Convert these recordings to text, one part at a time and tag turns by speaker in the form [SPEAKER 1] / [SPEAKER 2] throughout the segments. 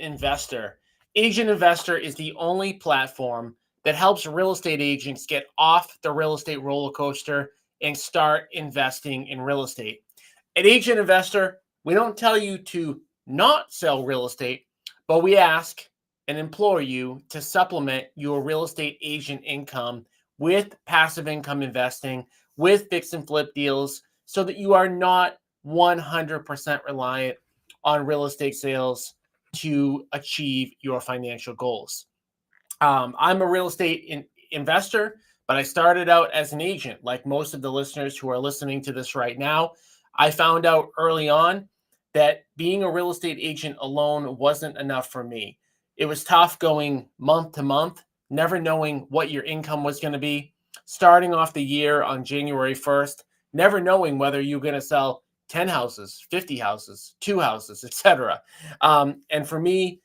[SPEAKER 1] Investor. Agent Investor is the only platform that helps real estate agents get off the real estate roller coaster and start investing in real estate. At Agent Investor, we don't tell you to not sell real estate, but we ask and implore you to supplement your real estate agent income with passive income investing, with fix and flip deals, so that you are not 100% reliant on real estate sales to achieve your financial goals. I'm a real estate investor, but I started out as an agent. Like most of the listeners who are listening to this right now, I found out early on that being a real estate agent alone wasn't enough for me. It was tough going month to month, never knowing what your income was going to be, starting off the year on January 1st, never knowing whether you're going to sell 10 houses, 50 houses, 2 houses, etc. And for me,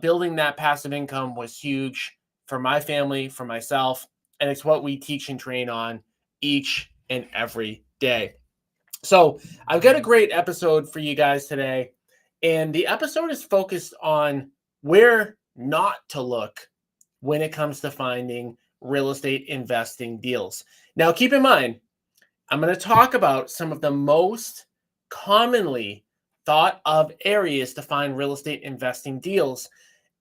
[SPEAKER 1] building that passive income was huge for my family, for myself, and it's what we teach and train on each and every day. So I've got a great episode for you guys today, and the episode is focused on where not to look when it comes to finding real estate investing deals. Now, keep in mind, I'm going to talk about some of the most commonly thought of areas to find real estate investing deals.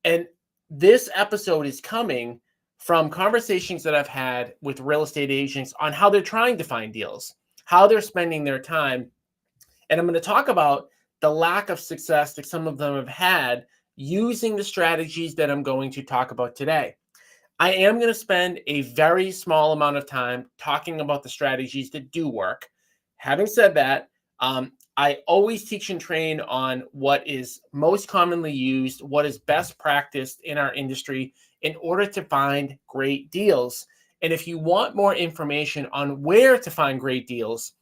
[SPEAKER 1] And this episode is coming from conversations that I've had with real estate agents on how they're trying to find deals, how they're spending their time. And I'm going to talk about the lack of success that some of them have had using the strategies that I'm going to talk about today. I am going to spend a very small amount of time talking about the strategies that do work. Having said that, I always teach and train on what is most commonly used, what is best practiced in our industry in order to find great deals. And if you want more information on where to find great deals,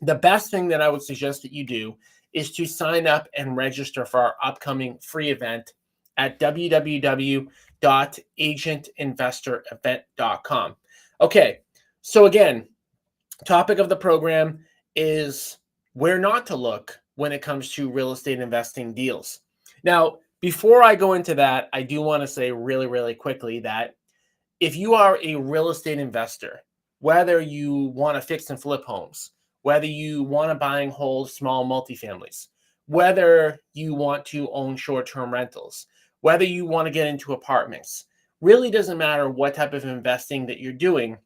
[SPEAKER 1] the best thing that I would suggest that you do is to sign up and register for our upcoming free event at www.agentinvestorevent.com. Okay, so again, topic of the program is where not to look when it comes to real estate investing deals. Now, before I go into that, I do want to say really, really quickly that if you are a real estate investor, whether you want to fix and flip homes, whether you want to buy and hold small multifamilies, whether you want to own short-term rentals, whether you want to get into apartments, really doesn't matter what type of investing that you're doing.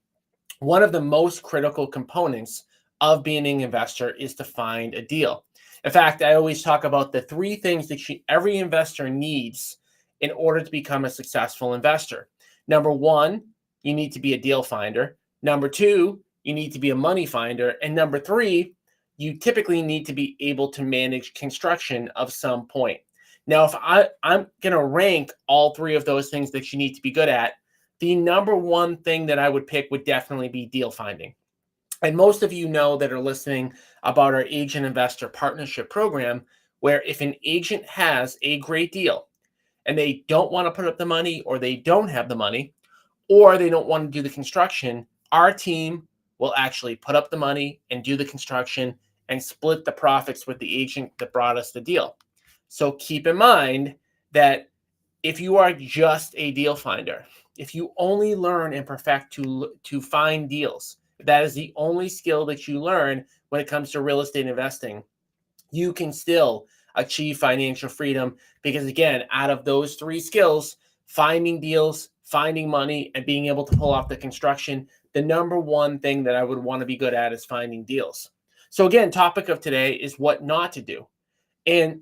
[SPEAKER 1] One of the most critical components of being an investor is to find a deal. In fact, I always talk about the 3 things that every investor needs in order to become a successful investor. Number 1, you need to be a deal finder. Number 2, you need to be a money finder. And number 3, you typically need to be able to manage construction of some point. Now, if I'm going to rank all 3 of those things that you need to be good at, the number 1 thing that I would pick would definitely be deal finding. And most of you know that are listening about our agent investor partnership program, where if an agent has a great deal and they don't want to put up the money, or they don't have the money, or they don't want to do the construction, our team will actually put up the money and do the construction and split the profits with the agent that brought us the deal. So keep in mind that if you are just a deal finder, if you only learn and perfect to find deals, if that is the only skill that you learn when it comes to real estate investing, you can still achieve financial freedom, because again, out of those 3 skills, finding deals, finding money, and being able to pull off the construction, the number 1 thing that I would want to be good at is finding deals. So again, topic of today is what not to do. And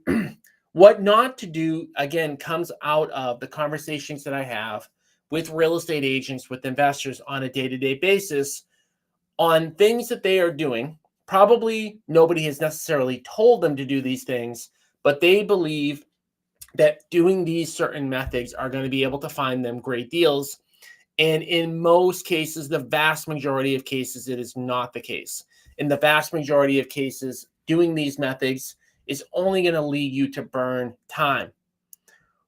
[SPEAKER 1] what not to do, again, comes out of the conversations that I have with real estate agents, with investors on a day-to-day basis on things that they are doing. Probably nobody has necessarily told them to do these things, but they believe that doing these certain methods are going to be able to find them great deals. And in most cases, the vast majority of cases, it is not the case. In the vast majority of cases, doing these methods is only going to lead you to burn time.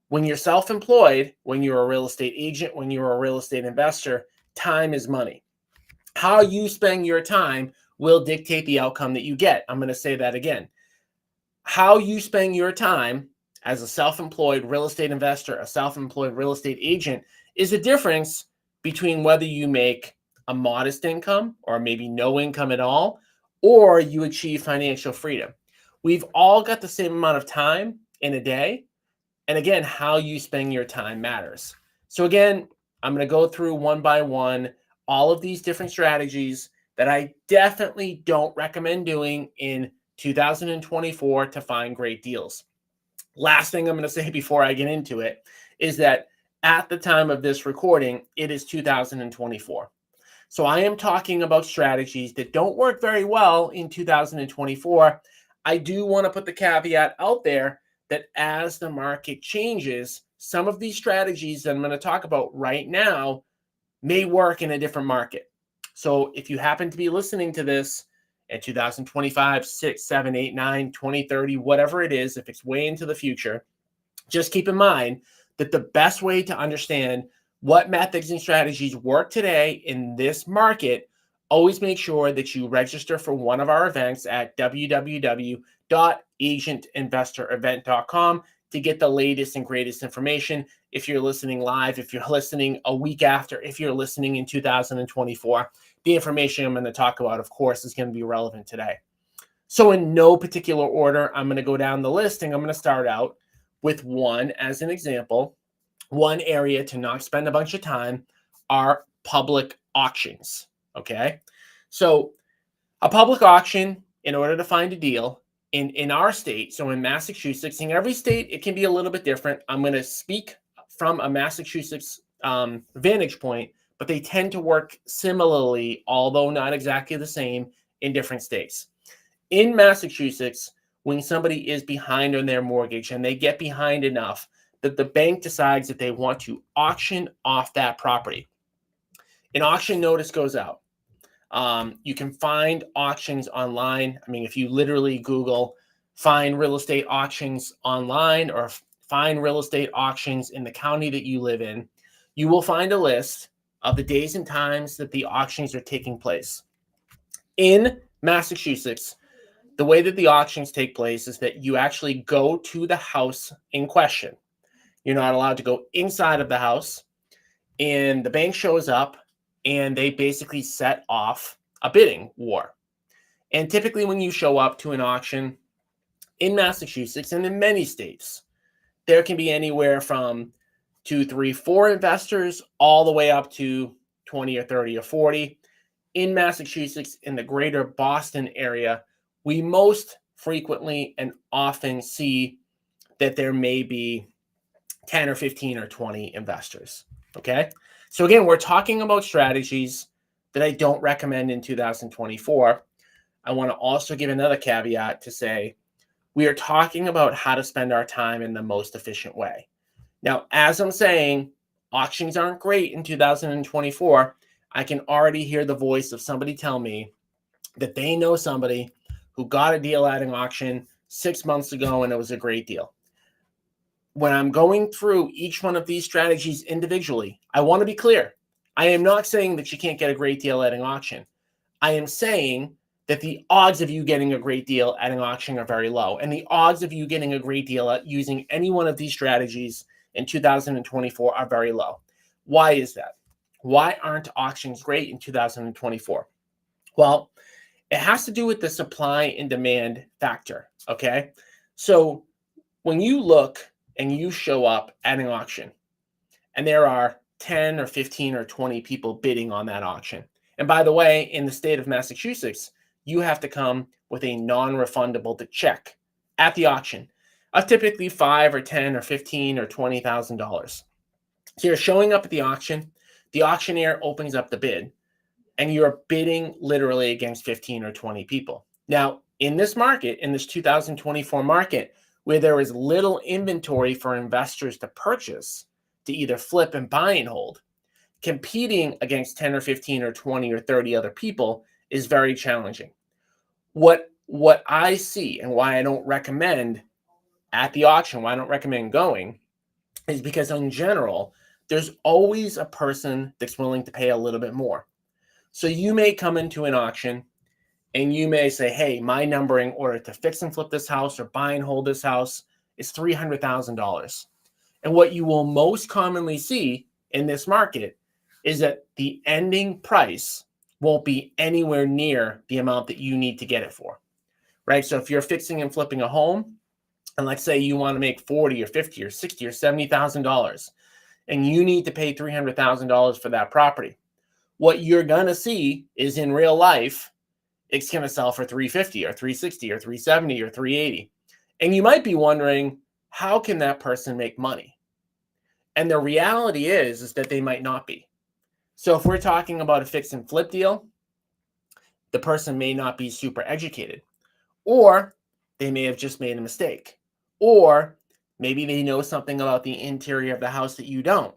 [SPEAKER 1] When you're self-employed, when you're a real estate agent, when you're a real estate investor, time is money. How you spend your time will dictate the outcome that you get. I'm going to say that again. How you spend your time as a self-employed real estate investor, a self-employed real estate agent, is the difference between whether you make a modest income or maybe no income at all, or you achieve financial freedom. We've all got the same amount of time in a day. And again, how you spend your time matters. So again, I'm going to go through one by one all of these different strategies that I definitely don't recommend doing in 2024 to find great deals. Last thing I'm going to say before I get into it is that at the time of this recording, it is 2024. So I am talking about strategies that don't work very well in 2024. I do want to put the caveat out there that as the market changes, some of these strategies that I'm going to talk about right now may work in a different market. So if you happen to be listening to this in 2025, 6, 7, 8, 9, 2030, whatever it is, if it's way into the future, just keep in mind that the best way to understand what methods and strategies work today in this market, always make sure that you register for one of our events at www.agentinvestorevent.com to get the latest and greatest information. If you're listening live, if you're listening a week after, if you're listening in 2024, the information I'm going to talk about, of course, is going to be relevant today. So in no particular order, I'm going to go down the list and I'm going to start out with one as an example. One area to not spend a bunch of time are public auctions, okay? So a public auction, in order to find a deal in our state, so in Massachusetts, in every state, it can be a little bit different. I'm going to speak from a Massachusetts vantage point, but they tend to work similarly, although not exactly the same in different states. In Massachusetts, when somebody is behind on their mortgage and they get behind enough that the bank decides that they want to auction off that property, an auction notice goes out. You can find auctions online. I mean, if you literally Google find real estate auctions online or find real estate auctions in the county that you live in, you will find a list of the days and times that the auctions are taking place. In Massachusetts, the way that the auctions take place is that you actually go to the house in question. You're not allowed to go inside of the house, and the bank shows up and they basically set off a bidding war. And typically when you show up to an auction in Massachusetts and in many states, there can be anywhere from 2, 3, 4 investors all the way up to 20 or 30 or 40. In Massachusetts, in the greater Boston area, we most frequently and often see that there may be 10 or 15 or 20 investors. Okay. So again, we're talking about strategies that I don't recommend in 2024. I want to also give another caveat to say we are talking about how to spend our time in the most efficient way. Now, as I'm saying, auctions aren't great in 2024. I can already hear the voice of somebody tell me that they know somebody who got a deal at an auction 6 months ago and it was a great deal. When I'm going through each one of these strategies individually, I want to be clear. I am not saying that you can't get a great deal at an auction. I am saying that the odds of you getting a great deal at an auction are very low. And the odds of you getting a great deal at using any one of these strategies in 2024 are very low. Why is that? Why aren't auctions great in 2024? Well, it has to do with the supply and demand factor, okay? So when you look and you show up at an auction and there are 10 or 15 or 20 people bidding on that auction. And by the way, in the state of Massachusetts, you have to come with a non-refundable check at the auction of typically $5 or 10 or 15 or $20,000. So you're showing up at the auctioneer opens up the bid, and you're bidding literally against 15 or 20 people. Now, in this market, in this 2024 market, where there is little inventory for investors to purchase, to either flip and buy and hold, competing against 10 or 15 or 20 or 30 other people is very challenging. What I see and why I don't recommend at the auction, why I don't recommend going, is because in general, there's always a person that's willing to pay a little bit more. So you may come into an auction and you may say, hey, my number in order to fix and flip this house or buy and hold this house is $300,000. And what you will most commonly see in this market is that the ending price won't be anywhere near the amount that you need to get it for, right? So if you're fixing and flipping a home, and let's say you want to make 40 or 50 or 60 or $70,000, and you need to pay $300,000 for that property, what you're going to see is in real life, it's going to sell for 350 or 360 or 370 or 380. And you might be wondering, how can that person make money? And the reality is that they might not be. So if we're talking about a fix and flip deal, the person may not be super educated, or they may have just made a mistake, or maybe they know something about the interior of the house that you don't,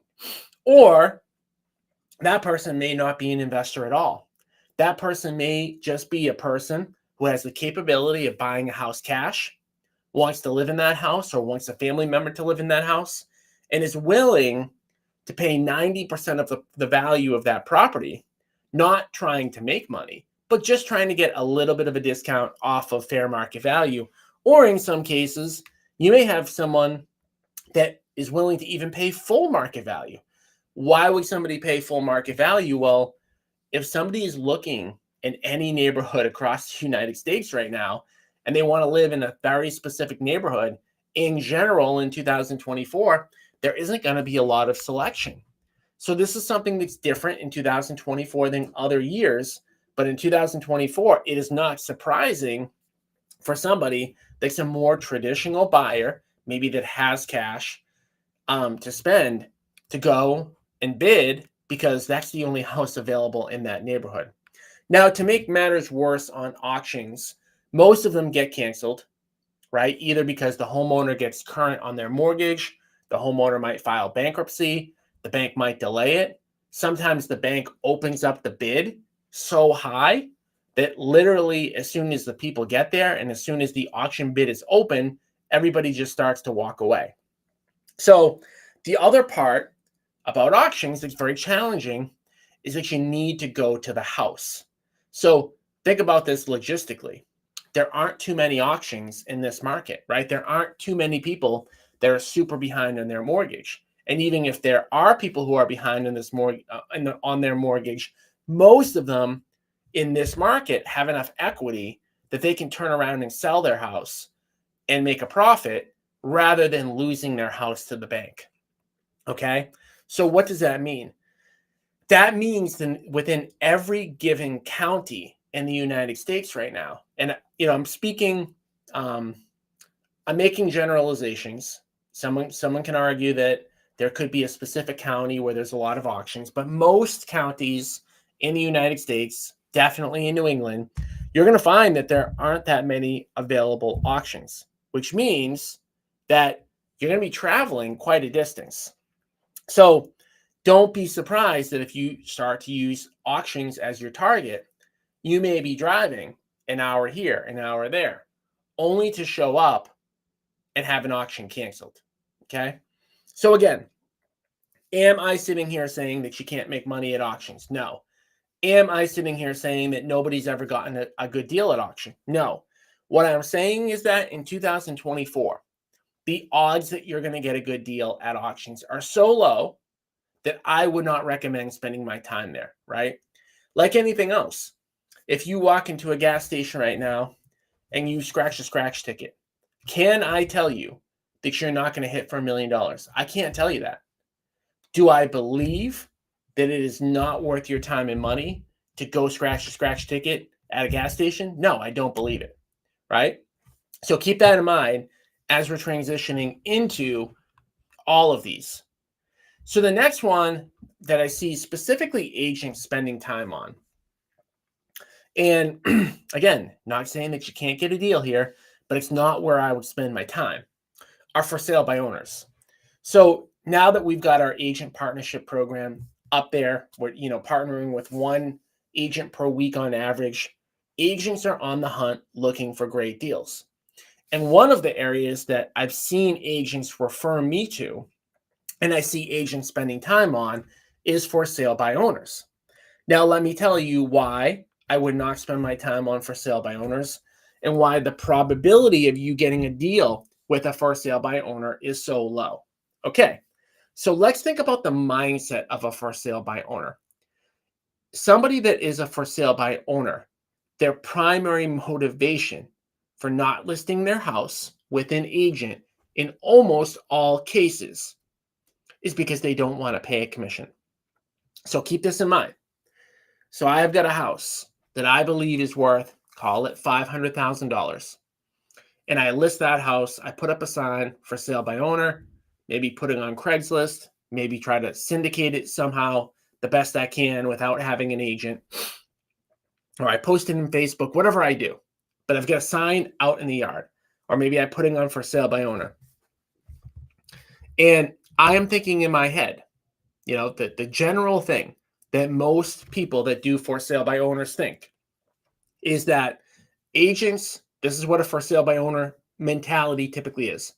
[SPEAKER 1] or that person may not be an investor at all. That person may just be a person who has the capability of buying a house cash, wants to live in that house, or wants a family member to live in that house, and is willing to pay 90% of the value of that property, not trying to make money, but just trying to get a little bit of a discount off of fair market value. Or in some cases, you may have someone that is willing to even pay full market value. Why would somebody pay full market value? Well, if somebody is looking in any neighborhood across the United States right now, and they want to live in a very specific neighborhood, in general, in 2024, there isn't going to be a lot of selection. So this is something that's different in 2024 than other years. But in 2024, it is not surprising for somebody that's a more traditional buyer, maybe that has cash to spend, to go and bid, because that's the only house available in that neighborhood. Now, to make matters worse on auctions, most of them get canceled, right? Either because the homeowner gets current on their mortgage, the homeowner might file bankruptcy, the bank might delay it. Sometimes the bank opens up the bid so high that literally as soon as the people get there and as soon as the auction bid is open, everybody just starts to walk away. So the other part about auctions that's very challenging is that you need to go to the house. So think about this logistically. There aren't too many auctions in this market, right? There aren't too many people that are super behind on their mortgage. And even if there are people who are behind on this on their mortgage, most of them in this market have enough equity that they can turn around and sell their house and make a profit rather than losing their house to the bank. Okay? So what does that mean? That means that within every given county in the United States right now, and I'm speaking, I'm making generalizations. Someone can argue that there could be a specific county where there's a lot of auctions, but most counties in the United States, definitely in New England, you're going to find that there aren't that many available auctions, which means that you're going to be traveling quite a distance. So don't be surprised that if you start to use auctions as your target, you may be driving an hour here, an hour there, only to show up and have an auction canceled. Okay? So again, am I sitting here saying that you can't make money at auctions? No. Am I sitting here saying that nobody's ever gotten a good deal at auction? No. What I'm saying is that in 2024, the odds that you're going to get a good deal at auctions are so low that I would not recommend spending my time there, right? Like anything else, if you walk into a gas station right now and you scratch a scratch ticket, can I tell you that you're not going to hit for $1 million? I can't tell you that. Do I believe that it is not worth your time and money to go scratch a scratch ticket at a gas station? No, I don't believe it, right? So keep that in mind as we're transitioning into all of these. So the next one that I see specifically agents spending time on, and again, not saying that you can't get a deal here, but it's not where I would spend my time, are for sale by owners. So now that we've got our agent partnership program up there, we're partnering with one agent per week on average, agents are on the hunt looking for great deals. And one of the areas that I've seen agents refer me to, and I see agents spending time on, is for sale by owners. Now, let me tell you why I would not spend my time on for sale by owners and why the probability of you getting a deal with a for sale by owner is so low. Okay, so let's think about the mindset of a for sale by owner. Somebody that is a for sale by owner, their primary motivation for not listing their house with an agent in almost all cases is because they don't want to pay a commission. So keep this in mind. So I've got a house that I believe is worth, call it $500,000. And I list that house. I put up a sign for sale by owner, maybe put it on Craigslist, maybe try to syndicate it somehow the best I can without having an agent. Or I post it in Facebook, whatever I do. But I've got a sign out in the yard. Or maybe I put it on for sale by owner. And I am thinking in my head, the general thing that most people that do for sale by owners think is that agents, this is what a for sale by owner mentality typically is.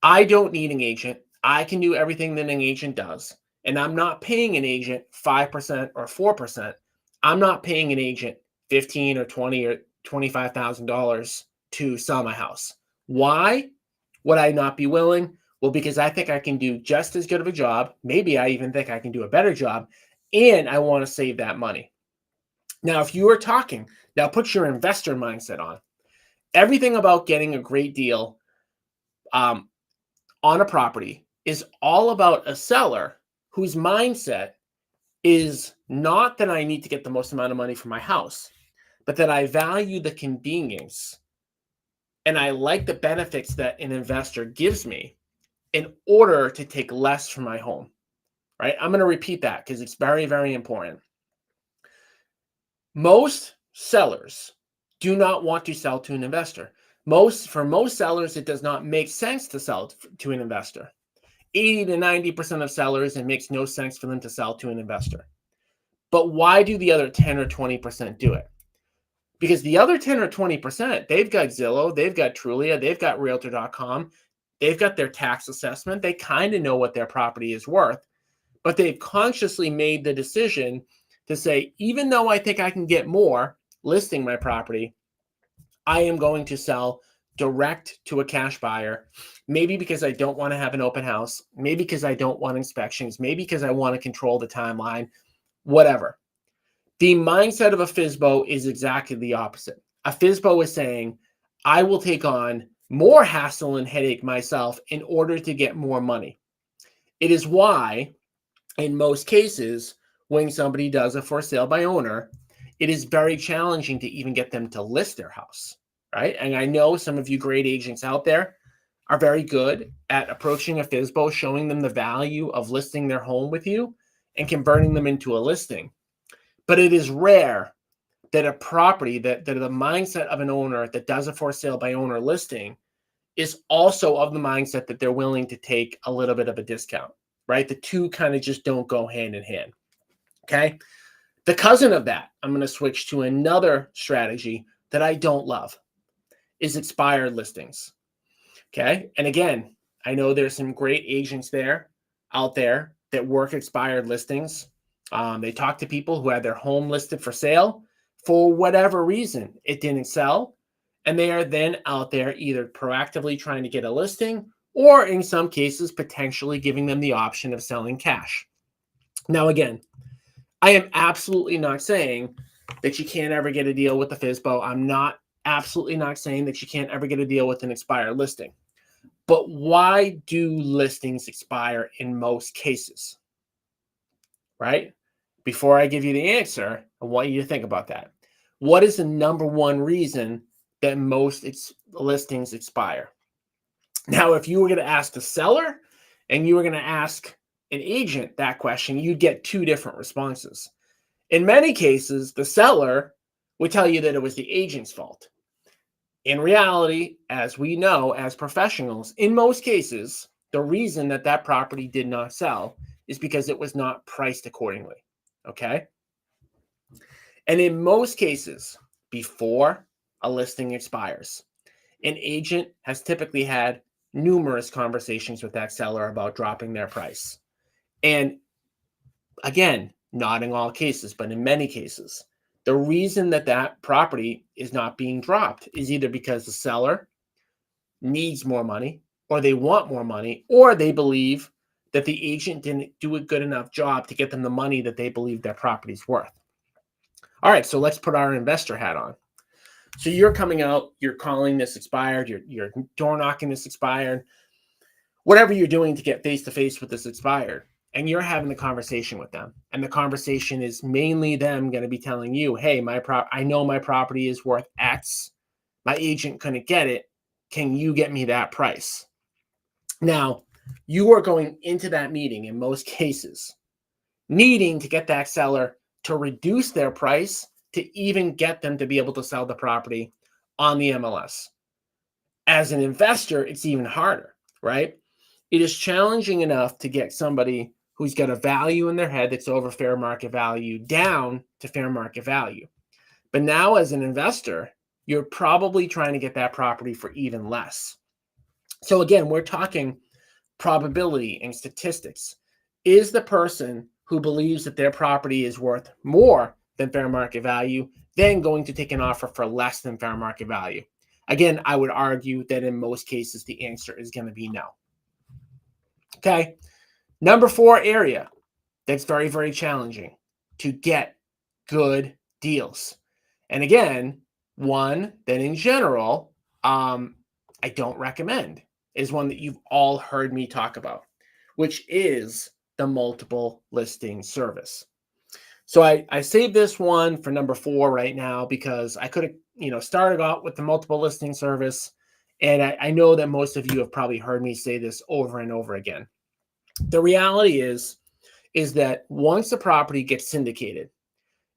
[SPEAKER 1] I don't need an agent. I can do everything that an agent does. And I'm not paying an agent 5% or 4%. I'm not paying an agent $15 or $20 or $25,000 to sell my house. Why would I not be willing? Well, because I think I can do just as good of a job. Maybe I even think I can do a better job. And I want to save that money. Now, if you are talking, now put your investor mindset on. Everything about getting a great deal on a property is all about a seller whose mindset is not that I need to get the most amount of money for my house, but that I value the convenience and I like the benefits that an investor gives me in order to take less from my home, right? I'm going to repeat that because it's very, very important. Most sellers do not want to sell to an investor. For most sellers, it does not make sense to sell to an investor. 80 to 90% of sellers, it makes no sense for them to sell to an investor. But why do the other 10 or 20% do it? Because the other 10 or 20%, they've got Zillow, they've got Trulia, they've got Realtor.com, they've got their tax assessment, they kind of know what their property is worth, but they've consciously made the decision to say, even though I think I can get more listing my property, I am going to sell direct to a cash buyer, maybe because I don't want to have an open house, maybe because I don't want inspections, maybe because I want to control the timeline, whatever. The mindset of a FSBO is exactly the opposite. A FSBO is saying, I will take on more hassle and headache myself in order to get more money. It is why, in most cases, when somebody does a for sale by owner, it is very challenging to even get them to list their house, right? And I know some of you great agents out there are very good at approaching a FSBO, showing them the value of listing their home with you and converting them into a listing. But it is rare that a property, that the mindset of an owner that does a for sale by owner listing is also of the mindset that they're willing to take a little bit of a discount, right? The two kind of just don't go hand in hand, okay? The cousin of that, I'm going to switch to another strategy that I don't love, is expired listings, okay? And again, I know there's some great agents out there that work expired listings. They talk to people who had their home listed for sale. For whatever reason, it didn't sell. And they are then out there either proactively trying to get a listing or in some cases, potentially giving them the option of selling cash. Now, again, I am absolutely not saying that you can't ever get a deal with the FSBO. I'm absolutely not saying that you can't ever get a deal with an expired listing. But why do listings expire in most cases? Right? Before I give you the answer, I want you to think about that. What is the number one reason that most listings expire? Now, if you were going to ask the seller and you were going to ask an agent that question, you'd get two different responses. In many cases, the seller would tell you that it was the agent's fault. In reality, as we know, as professionals, in most cases, the reason that property did not sell is because it was not priced accordingly. Okay. And in most cases, before a listing expires, an agent has typically had numerous conversations with that seller about dropping their price. And again, not in all cases, but in many cases, the reason that property is not being dropped is either because the seller needs more money, or they want more money, or they believe that the agent didn't do a good enough job to get them the money that they believe their property's worth. All right, so let's put our investor hat on. So you're coming out, you're calling this expired, you're door knocking this expired, whatever you're doing to get face to face with this expired, and you're having the conversation with them. And the conversation is mainly them going to be telling you, hey, I know my property is worth X. My agent couldn't get it. Can you get me that price? Now, you are going into that meeting in most cases needing to get that seller to reduce their price to even get them to be able to sell the property on the MLS. As an investor, it's even harder, right? It is challenging enough to get somebody who's got a value in their head that's over fair market value down to fair market value. But now as an investor, you're probably trying to get that property for even less. So again, we're talking probability and statistics. Is the person who believes that their property is worth more than fair market value then going to take an offer for less than fair market value? Again, I would argue that in most cases, the answer is going to be no. Okay. Number 4 area that's very, very challenging to get good deals. And again, one that in general, I don't recommend is one that you've all heard me talk about, which is the multiple listing service. So I saved this one for number 4 right now because I could have, started out with the multiple listing service. And I know that most of you have probably heard me say this over and over again. The reality is that once a property gets syndicated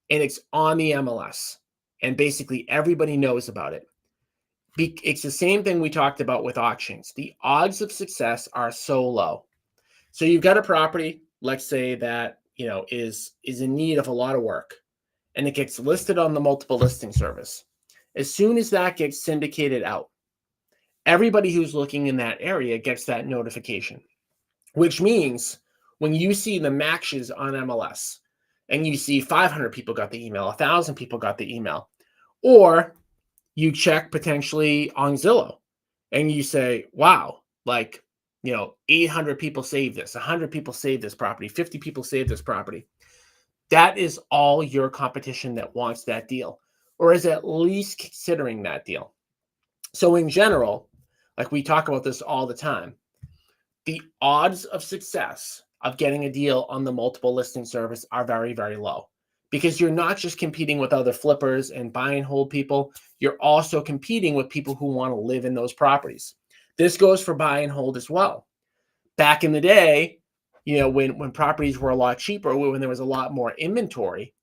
[SPEAKER 1] and it's on the MLS and basically everybody knows about it, it's the same thing we talked about with auctions. The odds of success are so low. So you've got a property, let's say that, is in need of a lot of work, and it gets listed on the multiple listing service. As soon as that gets syndicated out, everybody who's looking in that area gets that notification, which means when you see the matches on MLS and you see 500 people got the email, 1,000 people got the email, or you check potentially on Zillow and you say, wow, 800 people saved this, 100 people saved this property, 50 people saved this property. That is all your competition that wants that deal or is at least considering that deal. So in general, like we talk about this all the time, the odds of success of getting a deal on the multiple listing service are very, very low because you're not just competing with other flippers and buy and hold people. You're also competing with people who want to live in those properties. This goes for buy and hold as well. Back in the day, when properties were a lot cheaper, when there was a lot more inventory,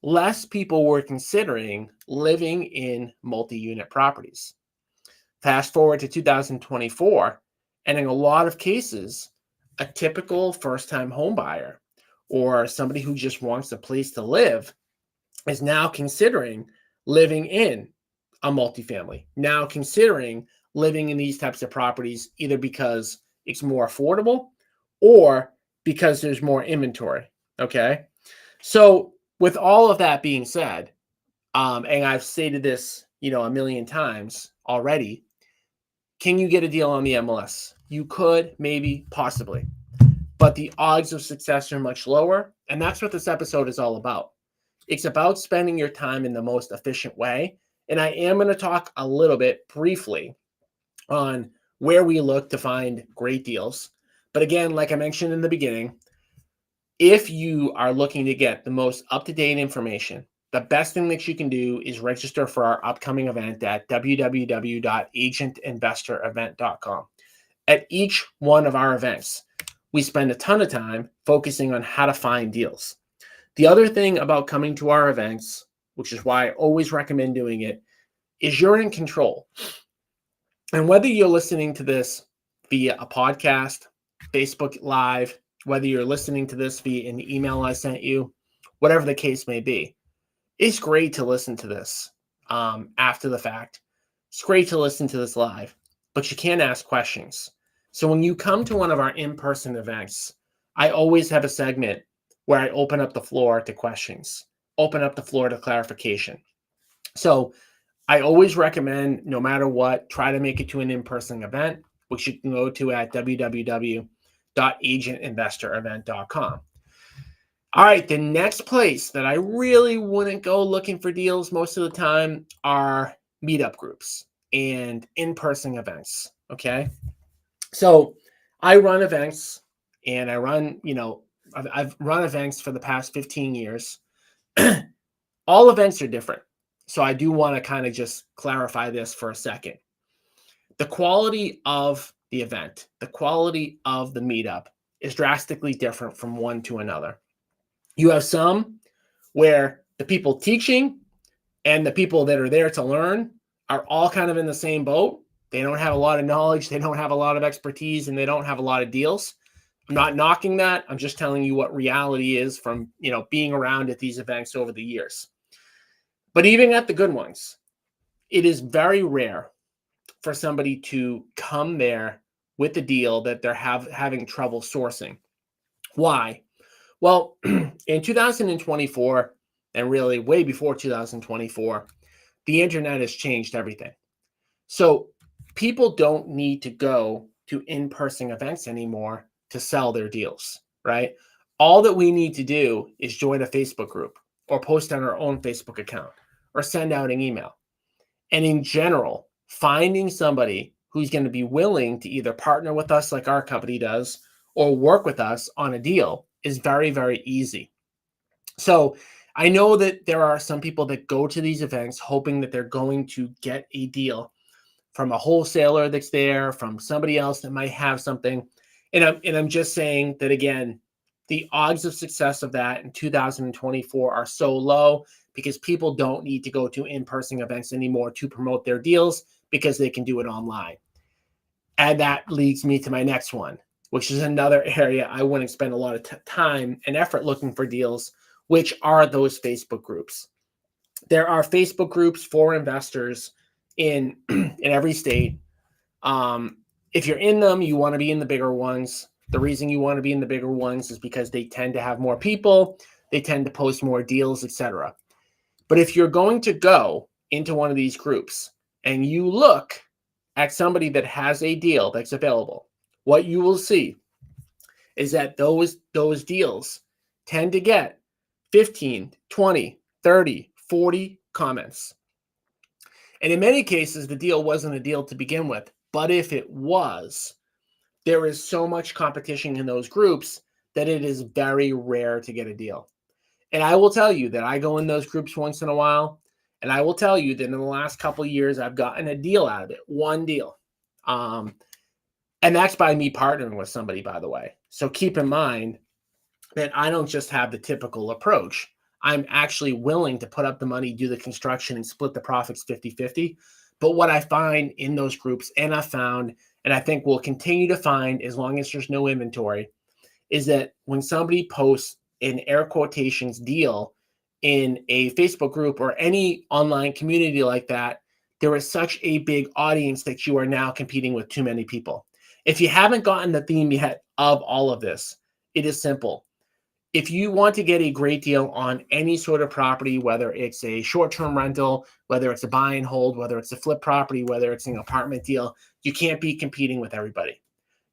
[SPEAKER 1] less people were considering living in multi-unit properties. Fast forward to 2024, and in a lot of cases, a typical first-time home buyer or somebody who just wants a place to live is now considering living in a multifamily, now considering living in these types of properties, either because it's more affordable or because there's more inventory. Okay. So with all of that being said, and I've stated this, a million times already, can you get a deal on the MLS? You could, maybe, possibly, but the odds of success are much lower. And that's what this episode is all about. It's about spending your time in the most efficient way. And I am going to talk a little bit briefly on where we look to find great deals. But again, like I mentioned in the beginning, if you are looking to get the most up-to-date information, the best thing that you can do is register for our upcoming event at www.agentinvestorevent.com. At each one of our events, we spend a ton of time focusing on how to find deals. The other thing about coming to our events, which is why I always recommend doing it, is you're in control. And whether you're listening to this via a podcast, Facebook Live, whether you're listening to this via an email I sent you, whatever the case may be, it's great to listen to this after the fact. It's great to listen to this live, but you can't ask questions. So when you come to one of our in-person events, I always have a segment where I open up the floor to questions, open up the floor to clarification. So I always recommend, no matter what, try to make it to an in-person event, which you can go to at www.agentinvestorevent.com. All right, the next place that I really wouldn't go looking for deals most of the time are meetup groups and in-person events. Okay. So I run events and I run, I've run events for the past 15 years. All events are different. So I do want to kind of just clarify this for a second. The quality of the event, the quality of the meetup is drastically different from one to another. You have some where the people teaching and the people that are there to learn are all kind of in the same boat. They don't have a lot of knowledge, they don't have a lot of expertise, and they don't have a lot of deals. I'm not knocking that. I'm just telling you what reality is from, being around at these events over the years. But even at the good ones, it is very rare for somebody to come there with a deal that they're having trouble sourcing. Why? Well, in 2024, and really way before 2024, the internet has changed everything. So people don't need to go to in-person events anymore to sell their deals, right? All that we need to do is join a Facebook group or post on our own Facebook account or send out an email. And in general, finding somebody who's going to be willing to either partner with us like our company does or work with us on a deal is very, very easy. So I know that there are some people that go to these events hoping that they're going to get a deal from a wholesaler that's there, from somebody else that might have something. And I'm just saying that, again, the odds of success of that in 2024 are so low because people don't need to go to in-person events anymore to promote their deals because they can do it online. And that leads me to my next one, which is another area I wouldn't spend a lot of time and effort looking for deals, which are those Facebook groups. There are Facebook groups for investors in every state. If you're in them, you want to be in the bigger ones. The reason you want to be in the bigger ones is because they tend to have more people, they tend to post more deals, etc. But if you're going to go into one of these groups and you look at somebody that has a deal that's available, what you will see is that those deals tend to get 15, 20, 30, 40 comments. And in many cases, the deal wasn't a deal to begin with. But if it was, there is so much competition in those groups that it is very rare to get a deal. And I will tell you that I go in those groups once in a while, and I will tell you that in the last couple of years, I've gotten a deal out of it, one deal. And that's by me partnering with somebody, by the way. So keep in mind that I don't just have the typical approach. I'm actually willing to put up the money, do the construction, and split the profits 50-50. But what I find in those groups, and I found, and I think we'll continue to find as long as there's no inventory, is that when somebody posts an air quotations deal in a Facebook group or any online community like that, there is such a big audience that you are now competing with too many people. If you haven't gotten the theme yet of all of this, it is simple. If you want to get a great deal on any sort of property, whether it's a short-term rental, whether it's a buy and hold, whether it's a flip property, whether it's an apartment deal, you can't be competing with everybody.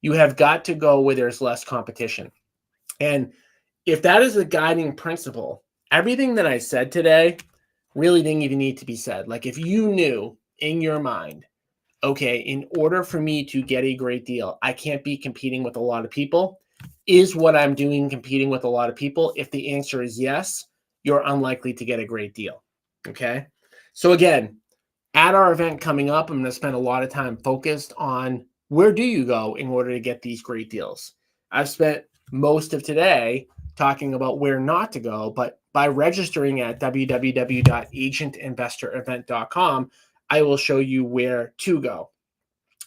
[SPEAKER 1] You have got to go where there's less competition. And if that is the guiding principle, everything that I said today really didn't even need to be said. Like if you knew in your mind, okay, in order for me to get a great deal, I can't be competing with a lot of people. Is what I'm doing competing with a lot of people? If the answer is yes, you're unlikely to get a great deal. Okay. So again, at our event coming up, I'm going to spend a lot of time focused on where do you go in order to get these great deals. I've spent most of today talking about where not to go, but by registering at www.agentinvestorevent.com, I will show you where to go.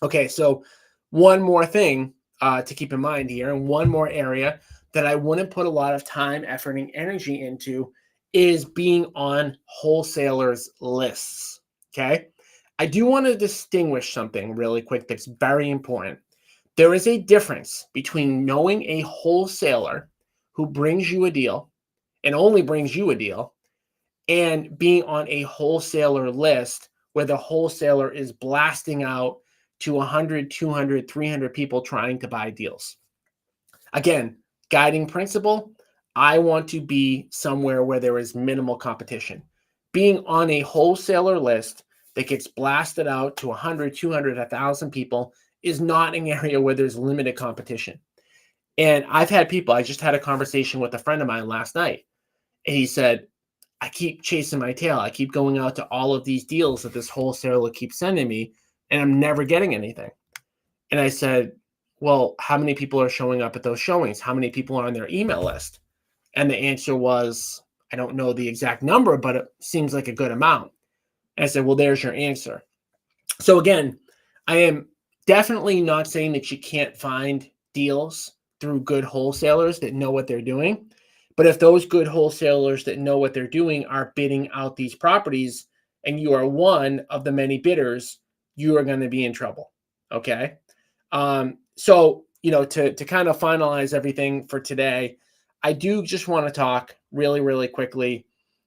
[SPEAKER 1] Okay, so one more thing to keep in mind here, and one more area that I wouldn't put a lot of time, effort, and energy into is being on wholesalers' lists. Okay, I do want to distinguish something really quick that's very important. There is a difference between knowing a wholesaler who brings you a deal and only brings you a deal and being on a wholesaler list where the wholesaler is blasting out to 100, 200, 300 people trying to buy deals. Again, guiding principle, I want to be somewhere where there is minimal competition. Being on a wholesaler list that gets blasted out to 100, 200, 1,000 people is not an area where there's limited competition. And I've had people, I just had a conversation with a friend of mine last night, and he said, I keep chasing my tail. I keep going out to all of these deals that this wholesaler keeps sending me, and I'm never getting anything. And I said, well, how many people are showing up at those showings? How many people are on their email list? And the answer was, I don't know the exact number, but it seems like a good amount. And I said, well, there's your answer. So again, I am definitely not saying that you can't find deals through good wholesalers that know what they're doing. But if those good wholesalers that know what they're doing are bidding out these properties and you are one of the many bidders, you are going to be in trouble. Okay. So, to kind of finalize everything for today, I do just want to talk really, really quickly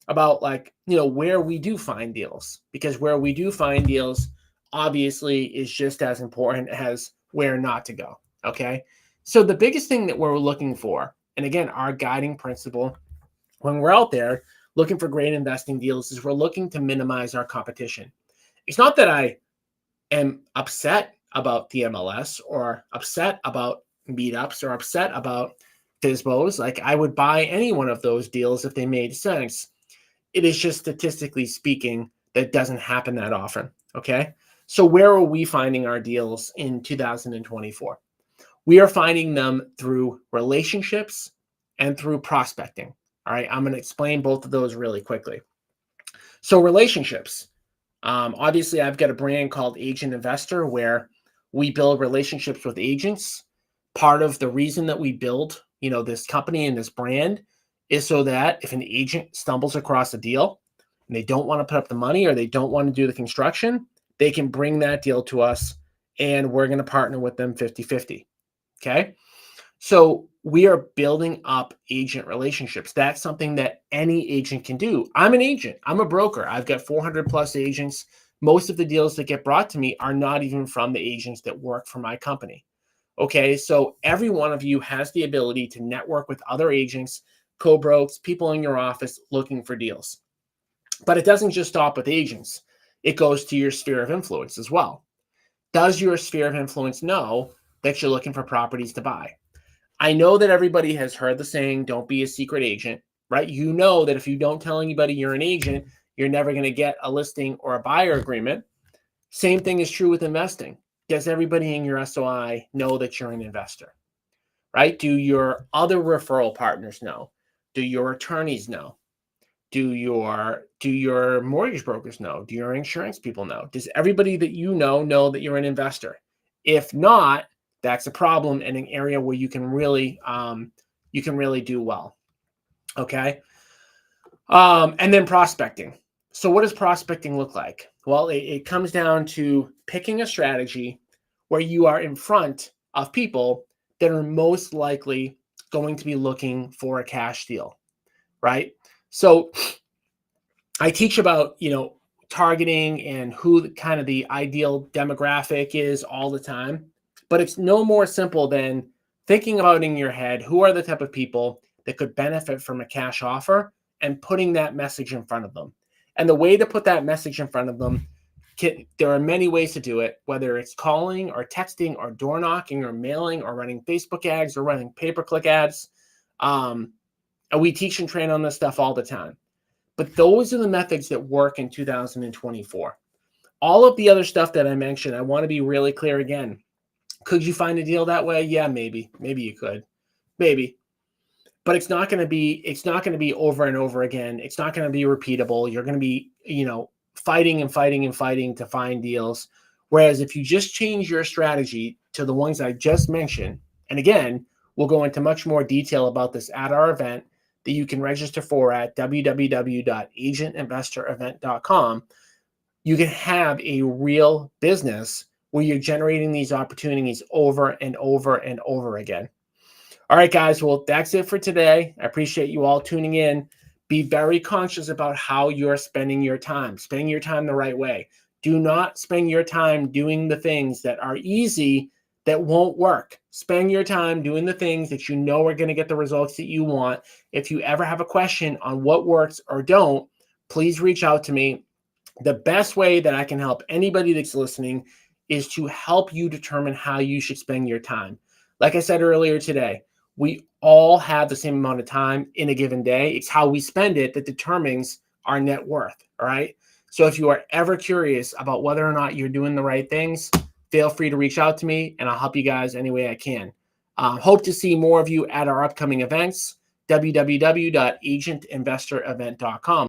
[SPEAKER 1] about where we do find deals, because where we do find deals obviously is just as important as where not to go. Okay. So the biggest thing that we're looking for, and again, our guiding principle when we're out there looking for great investing deals, is we're looking to minimize our competition. It's not that I am upset about the MLS or upset about meetups or upset about FSBOs. Like, I would buy any one of those deals if they made sense. It is just statistically speaking, that doesn't happen that often. Okay. So where are we finding our deals in 2024? We are finding them through relationships and through prospecting. All right. I'm going to explain both of those really quickly. So relationships. Obviously, I've got a brand called Agent Investor where we build relationships with agents. Part of the reason that we build, this company and this brand is so that if an agent stumbles across a deal and they don't want to put up the money or they don't want to do the construction, they can bring that deal to us and we're going to partner with them 50-50. Okay. So we are building up agent relationships. That's something that any agent can do. I'm an agent. I'm a broker. I've got 400 plus agents. Most of the deals that get brought to me are not even from the agents that work for my company. Okay. So every one of you has the ability to network with other agents, co-brokes, people in your office looking for deals. But it doesn't just stop with agents. It goes to your sphere of influence as well. Does your sphere of influence know that you're looking for properties to buy? I know that everybody has heard the saying, don't be a secret agent, right? You know that if you don't tell anybody you're an agent, you're never going to get a listing or a buyer agreement. Same thing is true with investing. Does everybody in your SOI know that you're an investor, right? Do your other referral partners know? Do your attorneys know? Do your mortgage brokers know? Do your insurance people know? Does everybody that you know that you're an investor? If not, that's a problem in an area where you can really do well. Okay. And then prospecting. So what does prospecting look like? Well, it comes down to picking a strategy where you are in front of people that are most likely going to be looking for a cash deal, right? So I teach about, targeting and who kind of the ideal demographic is all the time, but it's no more simple than thinking about in your head, who are the type of people that could benefit from a cash offer and putting that message in front of them. And the way to put that message in front of them, there are many ways to do it, whether it's calling or texting or door knocking or mailing or running Facebook ads or running pay-per-click ads. And we teach and train on this stuff all the time. But those are the methods that work in 2024. All of the other stuff that I mentioned, I want to be really clear again. Could you find a deal that way? Yeah, maybe. Maybe you could. Maybe. But it's not going to be over and over again. It's not going to be repeatable. You're going to be, fighting and fighting and fighting to find deals. Whereas if you just change your strategy to the ones I just mentioned, and again, we'll go into much more detail about this at our event that you can register for at www.agentinvestorevent.com, you can have a real business where you're generating these opportunities over and over and over again. All right, guys. Well, that's it for today. I appreciate you all tuning in. Be very conscious about how you're spending your time the right way. Do not spend your time doing the things that are easy that won't work. Spend your time doing the things that you know are going to get the results that you want. If you ever have a question on what works or don't, please reach out to me. The best way that I can help anybody that's listening is to help you determine how you should spend your time. Like I said earlier today, we all have the same amount of time in a given day. It's how we spend it that determines our net worth. All right. So if you are ever curious about whether or not you're doing the right things, feel free to reach out to me and I'll help you guys any way I can. Hope to see more of you at our upcoming events, www.agentinvestorevent.com.